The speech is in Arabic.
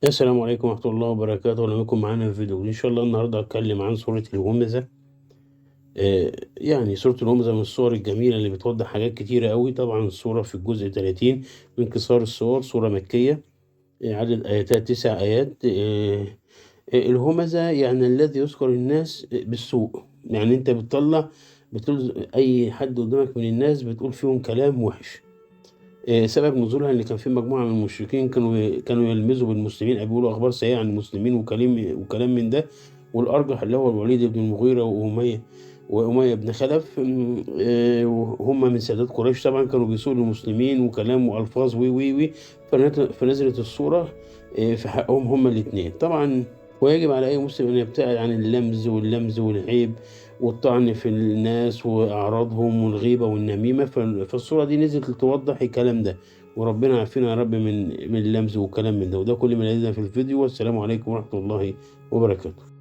السلام عليكم ورحمة الله وبركاته، أهلا بكم معانا في فيديو. إن شاء الله النهاردة هتكلم عن سورة الهمزة. يعني سورة الهمزة من الصور الجميلة اللي بتوضح حاجات كتيرة قوي. طبعا السورة في الجزء 30 من قصار السور، سورة مكية. عدد آياتها 9 آيات. الهمزة يعني الذي يذكر الناس بالسوء، يعني أنت بتقول أي حد قدامك من الناس بتقول فيهم كلام وحش. سبب نزولها إن كان في مجموعة من المشركين كانوا يلمزوا بالمسلمين أو بيقولوا أخبار سيئة عن المسلمين وكلام من ده. والأرجح اللي هو الوليد بن المغيرة وأمية بن خلف. وهم من سادات قريش، طبعا كانوا بيسوءوا المسلمين وكلام وألفاظ وي وي وي. فنزلت السورة في حقهم هم الاتنين طبعا. ويجب على أي مسلم أن يبتعد عن اللمز والعيب والطعن في الناس وأعراضهم والغيبة والنميمة. فالصورة دي نزلت توضح الكلام ده، وربنا عافينا يا رب من اللمز والكلام من ده. وده كل ما لدينا في الفيديو، والسلام عليكم ورحمة الله وبركاته.